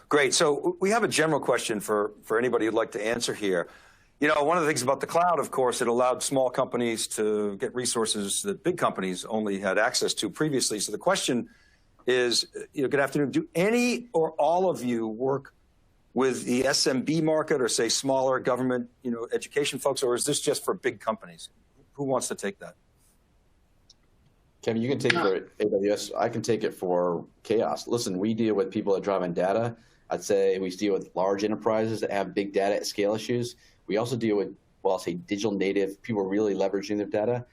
[SPEAKER 2] Great. So we have a general question for anybody who'd like to answer here. One of the things about the cloud, of course, it allowed small companies to get resources that big companies only had access to previously. So the question is, good afternoon, do any or all of you work with the SMB market or say smaller government, education folks, or is this just for big companies? Who wants to take that?
[SPEAKER 5] Kevin, you can take it for AWS. I can take it for Chaos. Listen, we deal with people that drive on data. I'd say we deal with large enterprises that have big data at scale issues. We also deal with, well, I'll say digital native, people really leveraging their data.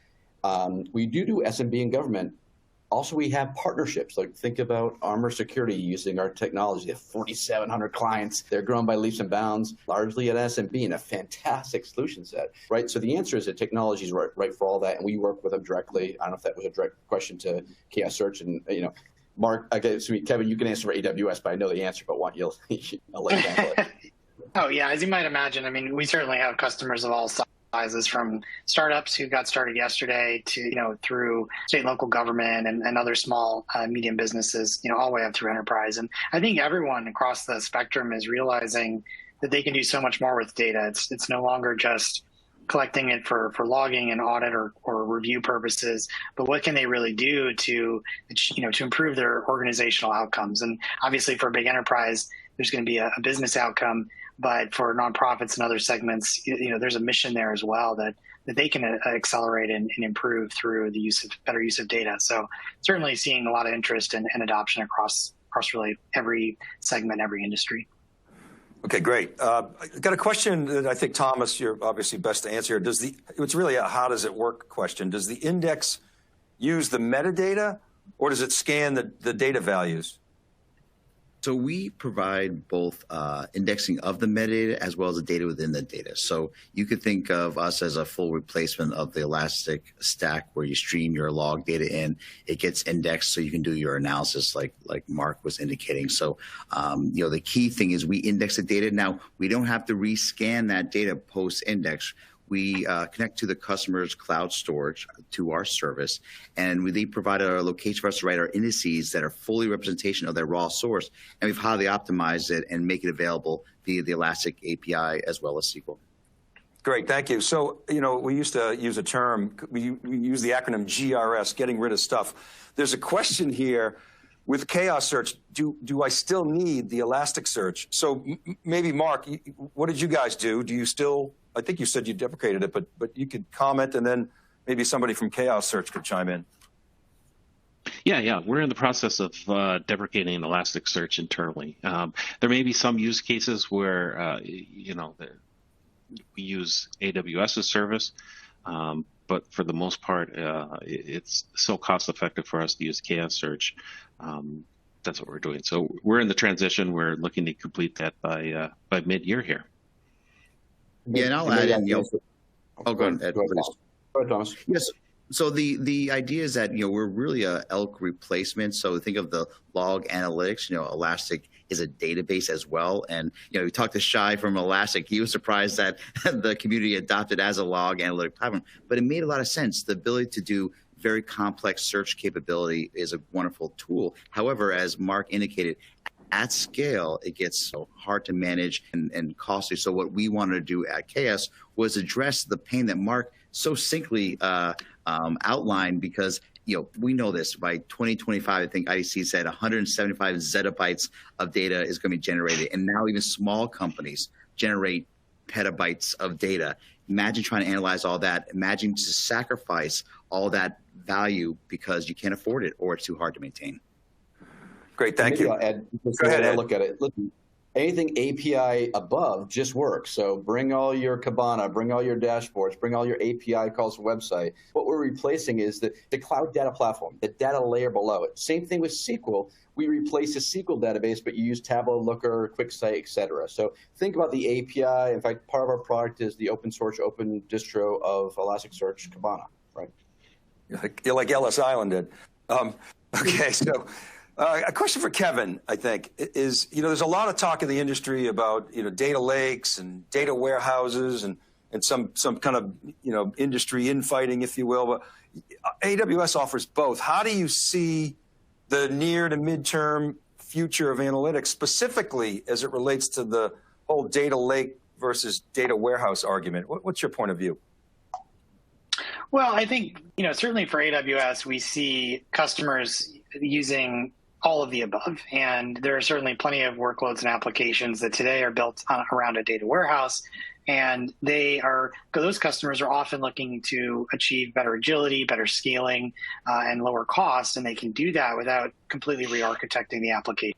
[SPEAKER 5] We do SMB and government. Also, we have partnerships. Like think about Armor Security using our technology. They have 4,700 clients. They're grown by leaps and bounds, largely at SMB, and a fantastic solution set, right? So the answer is that technology is right for all that, and we work with them directly. I don't know if that was a direct question to Chaos Search, and Mark. Okay, so Kevin, you can answer for AWS, but I know the answer. But I'll let you handle it.
[SPEAKER 3] Oh yeah, as you might imagine, I mean, we certainly have customers of all sizes, from startups who got started yesterday to through state and local government and other small medium businesses, all the way up through enterprise. And I think everyone across the spectrum is realizing that they can do so much more with data. It's no longer just collecting it for logging and audit or review purposes, but what can they really do to improve their organizational outcomes? And obviously for a big enterprise, there's going to be a business outcome. But for nonprofits and other segments, there's a mission there as well that they can accelerate and improve through the better use of data. So certainly seeing a lot of interest and adoption across really every segment, every industry.
[SPEAKER 2] Okay, great. I got a question that I think, Thomas, you're obviously best to answer. It's really a how does it work question. Does the index use the metadata, or does it scan the data values?
[SPEAKER 7] So we provide both indexing of the metadata as well as the data within the data. So you could think of us as a full replacement of the Elastic Stack, where you stream your log data in. It gets indexed so you can do your analysis like Mark was indicating. So, the key thing is we index the data. Now, we don't have to rescan that data post-index. We connect to the customer's cloud storage to our service, and they provide a location for us to write our indices that are fully representation of their raw source, and we've highly optimized it and make it available via the Elastic API as well as SQL.
[SPEAKER 2] Great, thank you. So, we used to use a term, we use the acronym GRS, getting rid of stuff. There's a question here. With Chaos Search, do I still need the Elasticsearch? So maybe, Mark, what did you guys do? Do you still, I think you said you deprecated it, but you could comment, and then maybe somebody from Chaos Search could chime in.
[SPEAKER 4] Yeah. We're in the process of deprecating Elasticsearch internally. There may be some use cases where, we use AWS's service, but for the most part, it's so cost effective for us to use Chaos Search. That's what we're doing. So we're in the transition. We're looking to complete that by mid-year here.
[SPEAKER 7] Yeah, and I'll add in.
[SPEAKER 5] Go ahead, Thomas.
[SPEAKER 7] Yes. So the idea is that we're really a ELK replacement. So think of the log analytics. Elastic is a database as well. And we talked to Shai from Elastic. He was surprised that the community adopted as a log analytic platform, but it made a lot of sense. The ability to do very complex search capability is a wonderful tool. However, as Mark indicated, at scale, it gets so hard to manage and costly. So what we wanted to do at Chaos was address the pain that Mark so succinctly outlined, because we know this. By 2025, I think IDC said 175 zettabytes of data is going to be generated, and now even small companies generate petabytes of data. Imagine trying to analyze all that. Imagine to sacrifice all that value because you can't afford it or it's too hard to maintain.
[SPEAKER 2] Great, thank you.
[SPEAKER 5] I'll add,
[SPEAKER 2] Go ahead, Ed.
[SPEAKER 5] look at it. Listen, anything API above just works. So bring all your Kibana, bring all your dashboards, bring all your API calls to website. What we're replacing is the cloud data platform, the data layer below it. Same thing with SQL. We replace a SQL database, but you use Tableau, Looker, QuickSight, et cetera. So think about the API. In fact, part of our product is the open source, open distro of Elasticsearch Kibana, right?
[SPEAKER 2] You're like Ellis Island did. Okay, so a question for Kevin, I think, is, there's a lot of talk in the industry about, data lakes and data warehouses and some kind of, industry infighting, if you will. But AWS offers both. How do you see the near to midterm future of analytics, specifically as it relates to the whole data lake versus data warehouse argument? What's your point of view?
[SPEAKER 3] Well, I think, certainly for AWS, we see customers using All of the above. And there are certainly plenty of workloads and applications that today are built around a data warehouse. And those customers are often looking to achieve better agility, better scaling, and lower costs. And they can do that without completely re-architecting the application.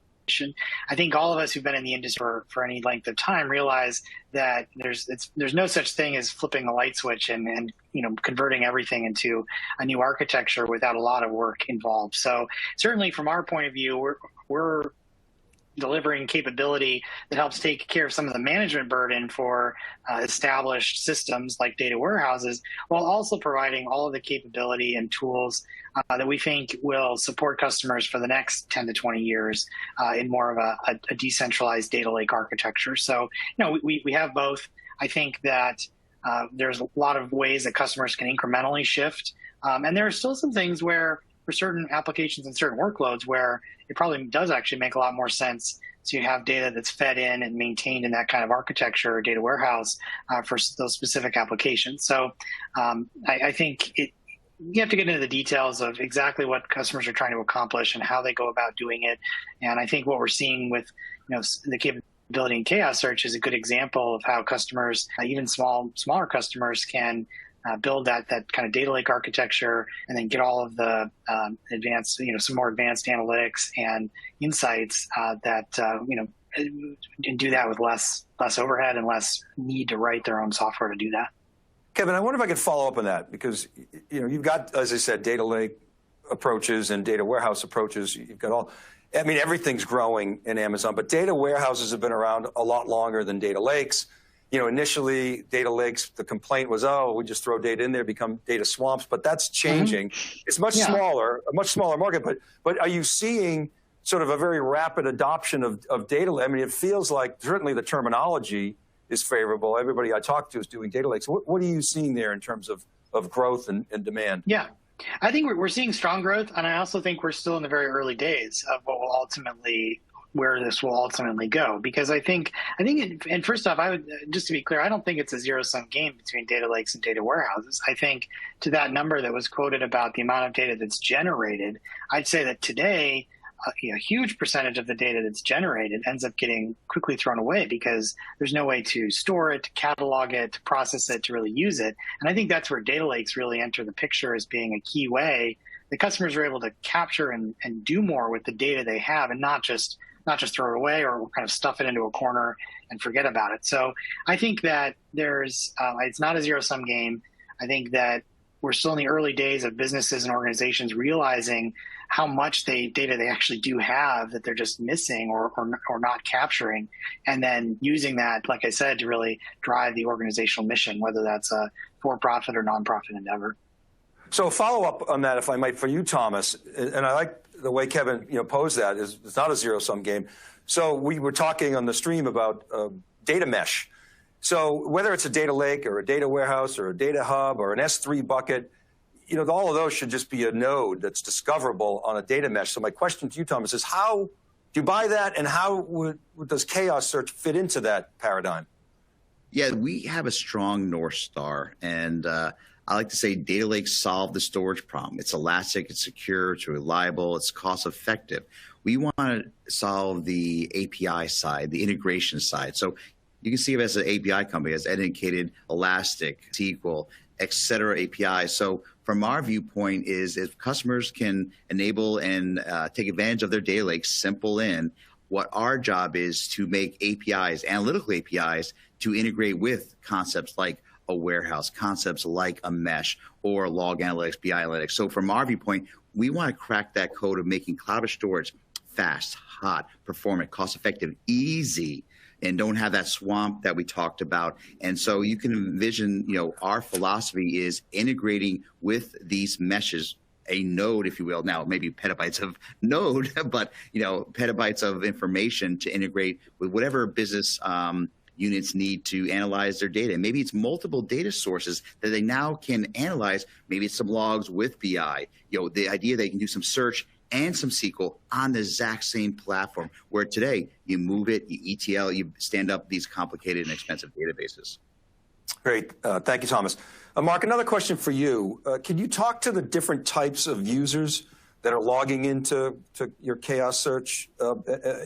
[SPEAKER 3] I think all of us who've been in the industry for any length of time realize that there's no such thing as flipping a light switch and converting everything into a new architecture without a lot of work involved. So certainly from our point of view, we're delivering capability that helps take care of some of the management burden for established systems like data warehouses, while also providing all of the capability and tools that we think will support customers for the next 10 to 20 years in more of a decentralized data lake architecture. So, we have both. I think that there's a lot of ways that customers can incrementally shift. And there are still some things where, for certain applications and certain workloads, where it probably does actually make a lot more sense to have data that's fed in and maintained in that kind of architecture or data warehouse for those specific applications. So I think you have to get into the details of exactly what customers are trying to accomplish and how they go about doing it. And I think what we're seeing with the capability in Chaos Search is a good example of how customers, even smaller customers, can build that kind of data lake architecture and then get all of the advanced, some more advanced analytics and insights and do that with less overhead and less need to write their own software to do that.
[SPEAKER 2] Kevin, I wonder if I could follow up on that, because you've got, as I said, data lake approaches and data warehouse approaches. You've got everything's growing in Amazon, but data warehouses have been around a lot longer than data lakes. Initially, data lakes, the complaint was, we just throw data in there, become data swamps, but that's changing. Mm-hmm. It's much smaller, a much smaller market, but are you seeing sort of a very rapid adoption of data? I mean, it feels like certainly the terminology is favorable. Everybody I talk to is doing data lakes. What are you seeing there in terms of growth and demand?
[SPEAKER 3] Yeah, I think we're seeing strong growth, and I also think we're still in the very early days of where this will ultimately go. Because I think, and first off, I would, just to be clear, I don't think it's a zero-sum game between data lakes and data warehouses. I think to that number that was quoted about the amount of data that's generated, I'd say that today, a huge percentage of the data that's generated ends up getting quickly thrown away because there's no way to store it, to catalog it, to process it, to really use it. And I think that's where data lakes really enter the picture as being a key way the customers are able to capture and do more with the data they have, and not just throw it away or kind of stuff it into a corner and forget about it. So I think that it's not a zero-sum game. I think that we're still in the early days of businesses and organizations realizing how much data they actually do have that they're just missing or not capturing, and then using that, like I said, to really drive the organizational mission, whether that's a for-profit or non-profit endeavor.
[SPEAKER 2] So a follow-up on that, if I might, for you, Thomas, and I like the way Kevin posed that, is it's not a zero-sum game. So we were talking on the stream about data mesh. So whether it's a data lake or a data warehouse or a data hub or an S3 bucket, all of those should just be a node that's discoverable on a data mesh. So my question to you, Thomas, is how do you buy that, and how does Chaos Search fit into that paradigm?
[SPEAKER 7] Yeah, we have a strong North Star, and I like to say data lakes solve the storage problem. It's elastic, it's secure, it's reliable, it's cost effective. We want to solve the API side, the integration side. So you can see it as an API company, as indicated, Elastic, SQL, et cetera, APIs. So from our viewpoint is if customers can enable and take advantage of their data lakes, simple in, what our job is to make APIs, analytical APIs, to integrate with concepts like a warehouse, concepts like a mesh or log analytics, BI analytics. So from our viewpoint, we want to crack that code of making cloud storage fast, hot, performant, cost-effective, easy, and don't have that swamp that we talked about. And so you can envision, our philosophy is integrating with these meshes, a node, if you will, now maybe petabytes of node, but, petabytes of information to integrate with whatever business units need to analyze their data. Maybe it's multiple data sources that they now can analyze. Maybe it's some logs with BI. The idea they can do some search and some SQL on the exact same platform, where today you move it, you ETL, you stand up these complicated and expensive databases.
[SPEAKER 2] Great. Thank you, Thomas. Mark, another question for you. Can you talk to the different types of users that are logging into your Chaos Search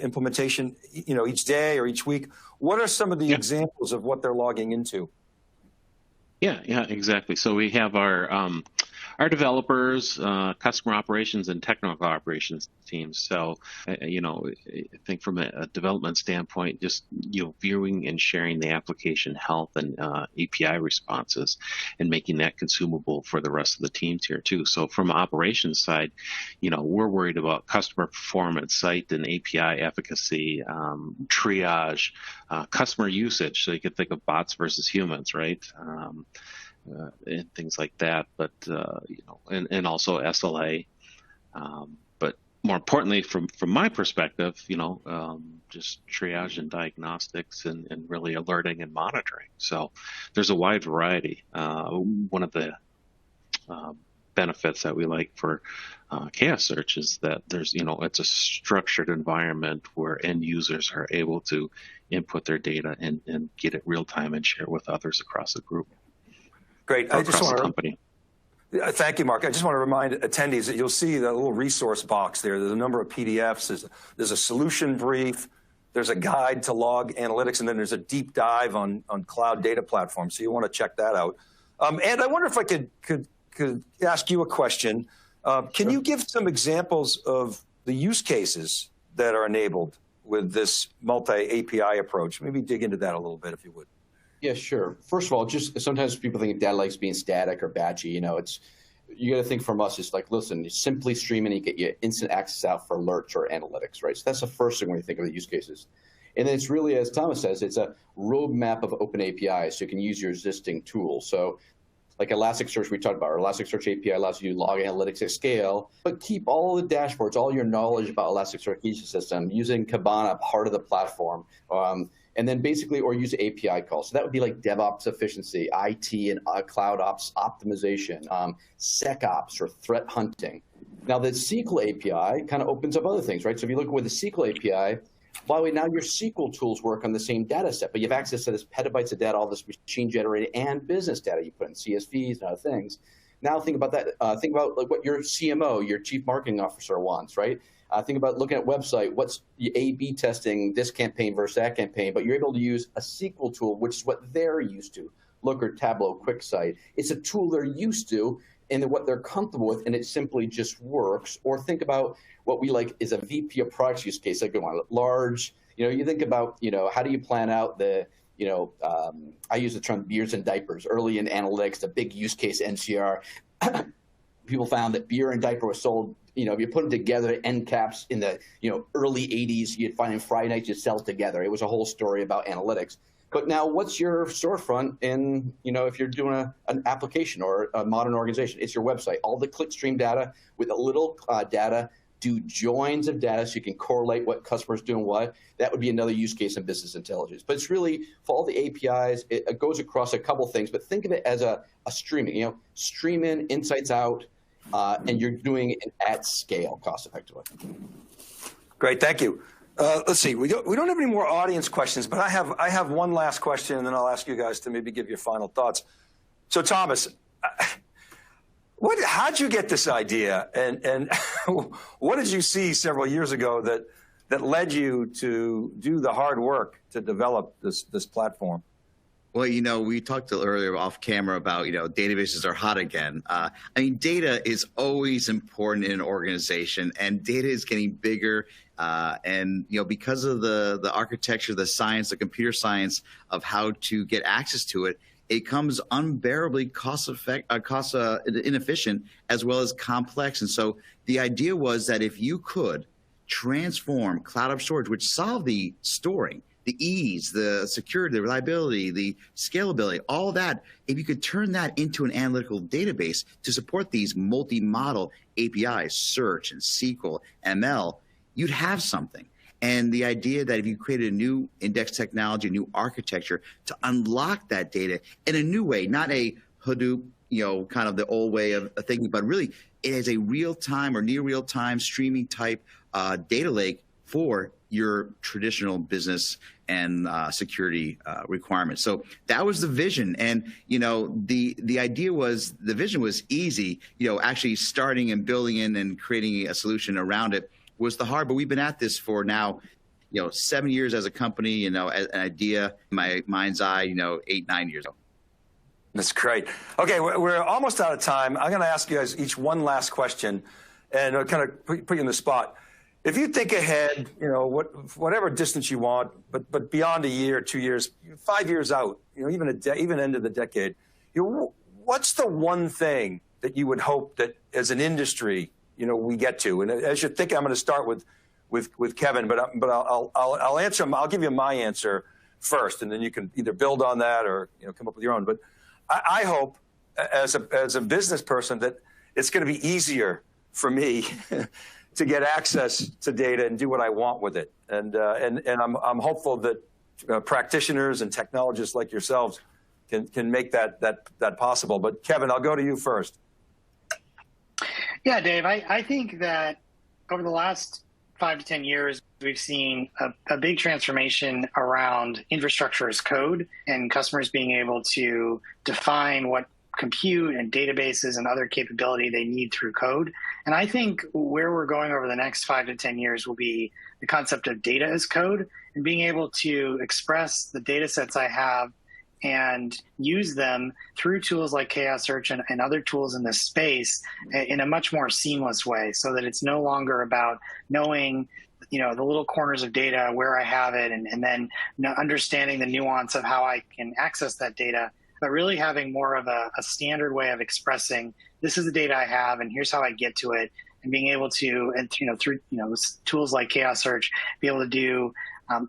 [SPEAKER 2] implementation, each day or each week. What are some of the examples of what they're logging into?
[SPEAKER 8] Yeah, exactly. So we have our developers, customer operations, and technical operations teams. So, I think from a development standpoint, just viewing and sharing the application health and API responses, and making that consumable for the rest of the teams here too. So, from an operations side, we're worried about customer performance, site and API efficacy, triage, customer usage. So you could think of bots versus humans, right? And things like that, but and also SLA. But more importantly, from my perspective, just triage and diagnostics and really alerting and monitoring. So there's a wide variety. One of the benefits that we like for Chaos Search is that there's it's a structured environment where end users are able to input their data and get it real time and share with others across the group.
[SPEAKER 2] Great. I just want to thank you, Mark. I just want to remind attendees that you'll see that little resource box there. There's a number of PDFs. There's a solution brief. There's a guide to log analytics, and then there's a deep dive on cloud data platforms. So you want to check that out. And I wonder if I could ask you a question. Can you give some examples of the use cases that are enabled with this multi-API approach? Maybe dig into that a little bit, if you would.
[SPEAKER 5] Yeah, sure. First of all, just sometimes people think of data lakes being static or batchy. You got to think from us, it's like, listen, you simply stream and you get your instant access out for alerts or analytics, right? So that's the first thing when you think of the use cases. And then it's really, as Thomas says, it's a roadmap of open APIs, so you can use your existing tools. So like Elasticsearch we talked about, our Elasticsearch API allows you to log analytics at scale, but keep all the dashboards, all your knowledge about Elasticsearch ecosystem using Kibana, part of the platform. And then basically, or use API calls. So that would be like DevOps efficiency, IT and cloud ops optimization, SecOps or threat hunting. Now the SQL API kind of opens up other things, right? So if you look with the SQL API, by the way, now your SQL tools work on the same data set, but you have access to this petabytes of data, all this machine generated and business data you put in CSVs and other things. Now think about that. Think about like what your CMO, your chief marketing officer wants, right? Think about looking at website, what's A/B testing this campaign versus that campaign, but you're able to use a SQL tool, which is what they're used to. Looker, Tableau, QuickSight. It's a tool they're used to and what they're comfortable with, and it simply just works. Or think about what we like is a VP of products use case. Like large, you think about, how do you plan out the, I use the term beers and diapers. Early in analytics, the big use case NCR, people found that beer and diaper was sold. If you put them together, end caps in the early 80s, you'd find them Friday nights, you'd sell together. It was a whole story about analytics. But now what's your storefront in, if you're doing an application or a modern organization? It's your website. All the clickstream data with a little data, do joins of data so you can correlate what customers doing what. That would be another use case in business intelligence. But it's really, for all the APIs, it goes across a couple things, but think of it as a streaming, stream in, insights out, and you're doing it at scale, cost effectively.
[SPEAKER 2] Great, thank you. Let's see, we don't have any more audience questions, but I have one last question, and then I'll ask you guys to maybe give your final thoughts. So, Thomas, how'd you get this idea, and what did you see several years ago that led you to do the hard work to develop this platform?
[SPEAKER 7] Well, we talked earlier off camera about, databases are hot again. Data is always important in an organization, and data is getting bigger. And, because of the architecture, the science, the computer science of how to get access to it, it comes unbearably cost inefficient as well as complex. And so the idea was that if you could transform cloud app storage, which solved the storing, the ease, the security, the reliability, the scalability, all that, if you could turn that into an analytical database to support these multi-model APIs, search and SQL, ML, you'd have something. And the idea that if you created a new index technology, a new architecture to unlock that data in a new way, not a Hadoop, kind of the old way of thinking, but really it is a real-time or near real-time streaming type data lake for your traditional business and security requirements. So that was the vision. And, the idea was, the vision was easy, actually starting and building in and creating a solution around it was the hard. But we've been at this for now, 7 years as a company, an idea in my mind's eye, 8, 9 years ago.
[SPEAKER 2] That's great. Okay, we're almost out of time. I'm going to ask you guys each one last question and kind of put you in the spot. If you think ahead, whatever distance you want, but beyond a year, 2 years, 5 years out, even end of the decade, what's the one thing that you would hope that as an industry, we get to? And as you're thinking, I'm going to start with Kevin, but I'll answer him. I'll give you my answer first, and then you can either build on that or come up with your own. But I hope, as a business person, that it's going to be easier for me to get access to data and do what I want with it. And I'm hopeful that practitioners and technologists like yourselves can make that possible. But Kevin, I'll go to you first.
[SPEAKER 3] Yeah, Dave, I think that over the last 5 to 10 years, we've seen a big transformation around infrastructure as code and customers being able to define what compute and databases and other capability they need through code. And I think where we're going over the next 5 to 10 years will be the concept of data as code and being able to express the data sets I have and use them through tools like Chaos Search and other tools in this space in a much more seamless way, so that it's no longer about knowing the little corners of data, where I have it, and then understanding the nuance of how I can access that data, but really having more of a standard way of expressing, this is the data I have and here's how I get to it, and being able to, and through tools like Chaos Search, be able to do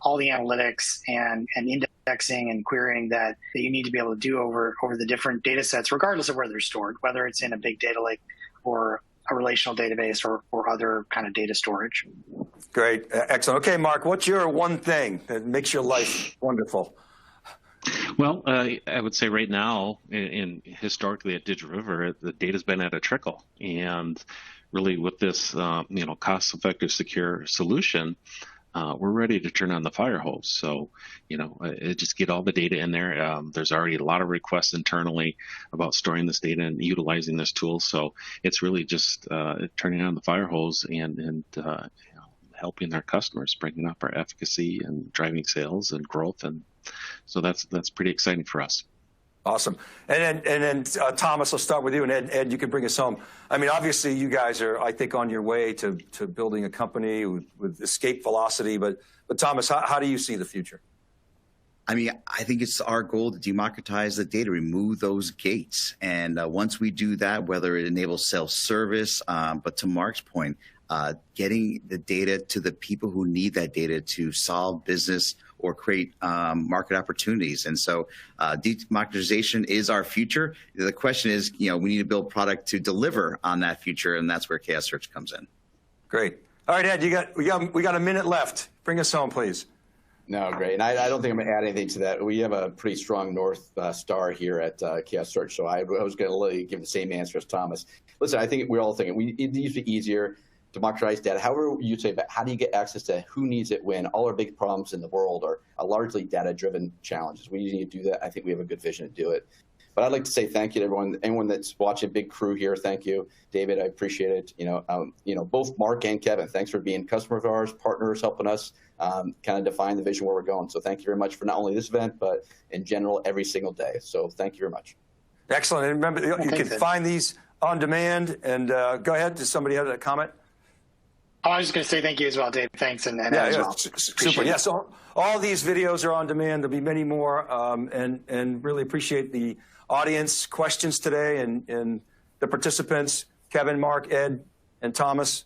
[SPEAKER 3] all the analytics and indexing and querying that you need to be able to do over the different data sets, regardless of where they're stored, whether it's in a big data lake or a relational database or other kind of data storage.
[SPEAKER 2] Great. Excellent. Okay, Mark, what's your one thing that makes your life wonderful?
[SPEAKER 8] Well, I would say right now, in historically at Digital River, the data's been at a trickle, and really with this, cost-effective, secure solution, we're ready to turn on the fire hose. So, just get all the data in there. There's already a lot of requests internally about storing this data and utilizing this tool. So it's really just turning on the fire hose and helping our customers, bringing up our efficacy and driving sales and growth. And so that's pretty exciting for us.
[SPEAKER 2] Awesome. And then Thomas, I'll start with you, and Ed, you can bring us home. I mean, obviously, you guys are, I think, on your way to building a company with escape velocity. But Thomas, how do you see the future?
[SPEAKER 7] I mean, I think it's our goal to democratize the data, remove those gates. And once we do that, whether it enables self-service, but to Mark's point, getting the data to the people who need that data to solve business or create market opportunities. And so democratization is our future. The question is, we need to build product to deliver on that future, and that's where Chaos Search comes in.
[SPEAKER 2] Great. All right, Ed, we got a minute left. Bring us home, please.
[SPEAKER 5] No, great. And I don't think I'm going to add anything to that. We have a pretty strong North Star here at Chaos Search, so I was going to literally give the same answer as Thomas. Listen, I think we're all thinking it needs to be easier, democratize data. However you say, but how do you get access to who needs it when? All our big problems in the world are largely data-driven challenges. We need to do that. I think we have a good vision to do it. But I'd like to say thank you to anyone that's watching. Big crew here. Thank you, David. I appreciate it. Both Mark and Kevin. Thanks for being customers of ours, partners, helping us kind of define the vision where we're going. So thank you very much for not only this event, but in general every single day. So thank you very much.
[SPEAKER 2] Excellent. And remember, you can find these on demand. And go ahead. Does somebody have a comment?
[SPEAKER 3] Oh, I was just going to say thank you as well, Dave. Thanks. And as well.
[SPEAKER 2] Super. Yeah, so all these videos are on demand. There'll be many more. And really appreciate the audience questions today and the participants, Kevin, Mark, Ed, and Thomas.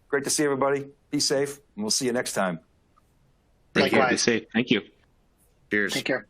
[SPEAKER 2] Great to see everybody. Be safe, and we'll see you next time.
[SPEAKER 8] Likewise. Be safe. Thank you.
[SPEAKER 7] Cheers.
[SPEAKER 3] Take care.